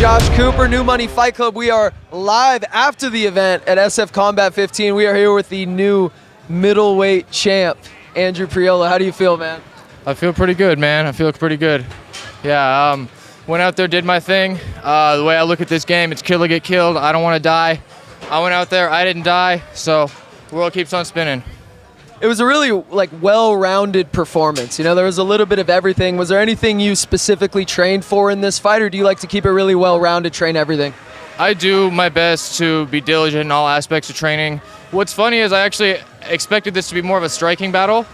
Josh Cooper, New Money Fight Club. We are live after the event at SF Combat 15. We are here with the new middleweight champ, Andrew Priola. How do you feel, man? I feel pretty good, man. I feel pretty good. Yeah, went out there, did my thing. The way I look at this game, it's kill or get killed. I don't want to die. I went out there, I didn't die, so the world keeps on spinning. It was a really well-rounded performance. You know, there was a little bit of everything. Was there anything you specifically trained for in this fight, or do you like to keep it really well-rounded, train everything? I do my best to be diligent in all aspects of training. What's funny is I actually expected this to be more of a striking battle.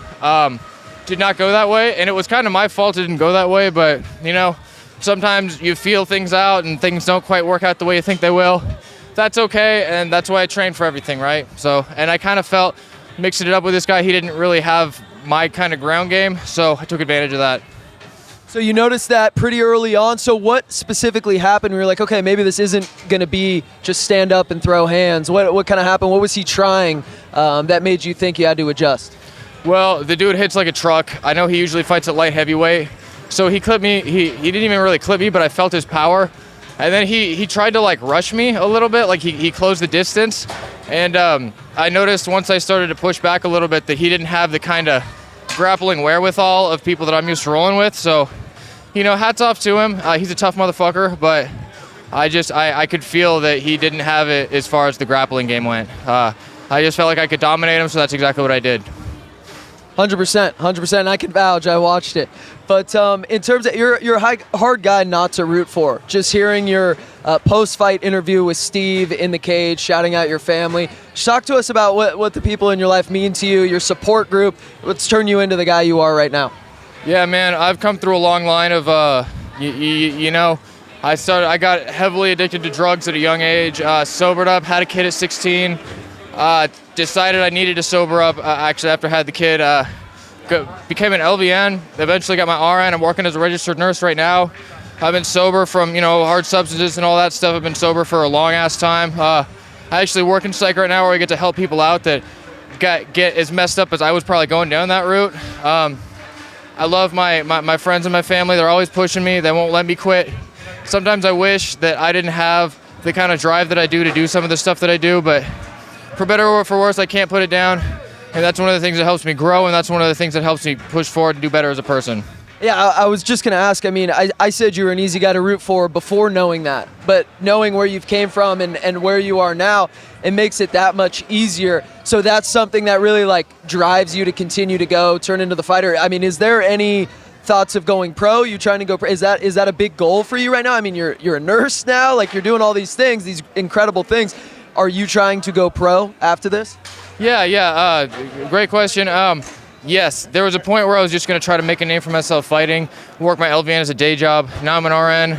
Did not go that way, and it was kind of my fault it didn't go that way, but, you know, sometimes you feel things out and things don't quite work out the way you think they will. That's okay, and that's why I train for everything, right? So, and I kind of felt mixing it up with this guy, he didn't really have my kind of ground game, so I took advantage of that. So you noticed that pretty early on. So what specifically happened? We were like, okay, maybe this isn't going to be just stand up and throw hands. What kind of happened? What was he trying that made you think you had to adjust? Well, the dude hits like a truck. I know he usually fights at light heavyweight, so he clipped me. He didn't even really clip me, but I felt his power. And then he tried to like rush me a little bit, like he closed the distance. And I noticed once I started to push back a little bit that he didn't have the kind of grappling wherewithal of people that I'm used to rolling with. So, you know, hats off to him. He's a tough motherfucker, but I could feel that he didn't have it as far as the grappling game went. I just felt like I could dominate him, so that's exactly what I did. 100%, and I can vouch, I watched it. But in terms of, you're a hard guy not to root for. Just hearing your post-fight interview with Steve in the cage, shouting out your family. Talk to us about what the people in your life mean to you, your support group. Let's turn you into the guy you are right now. Yeah, man, I've come through a long line of, you know, I got heavily addicted to drugs at a young age, sobered up, had a kid at 16, decided I needed to sober up actually after I had the kid, became an LVN, eventually got my RN. I'm working as a registered nurse right now. I've been sober from, you know, hard substances and all that stuff. I've been sober for a long ass time. I actually work in psych right now where I get to help people out that get as messed up as I was probably going down that route. I love my friends and my family. They're always pushing me. They won't let me quit. Sometimes I wish that I didn't have the kind of drive that I do some of the stuff that I do, but for better or for worse, I can't put it down. And that's one of the things that helps me grow, and that's one of the things that helps me push forward and do better as a person. Yeah, I was just going to ask, I mean, I said you were an easy guy to root for before knowing that, but knowing where you've came from and where you are now, it makes it that much easier. So that's something that really like drives you to continue to go, turn into the fighter. I mean, is there any thoughts of going pro? You trying to go pro? Is that a big goal for you right now? I mean, you're a nurse now, like you're doing all these things, these incredible things. Are you trying to go pro after this? Yeah, great question. Yes, there was a point where I was just going to try to make a name for myself fighting, work my LVN as a day job. Now I'm an RN.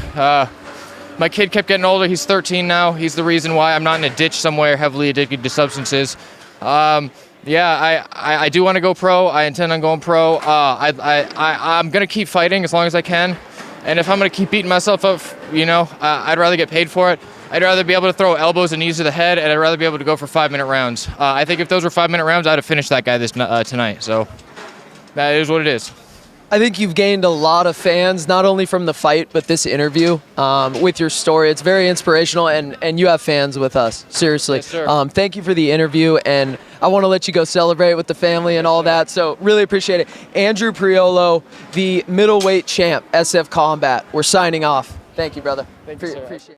My kid kept getting older. He's 13 now. He's the reason why I'm not in a ditch somewhere heavily addicted to substances. Yeah, I do want to go pro. I intend on going pro. I'm going to keep fighting as long as I can. And if I'm going to keep beating myself up, you know, I'd rather get paid for it. I'd rather be able to throw elbows and knees to the head, and I'd rather be able to go for 5-minute rounds. I think if those were 5-minute rounds, I'd have finished that guy tonight. So that is what it is. I think you've gained a lot of fans, not only from the fight, but this interview with your story. It's very inspirational, and you have fans with us, seriously. Yes, sir. Thank you for the interview, and I want to let you go celebrate with the family and all that, so really appreciate it. Andrew Priola, the middleweight champ, SF Combat. We're signing off. Thank you, brother. Thank you, sir. Appreciate it.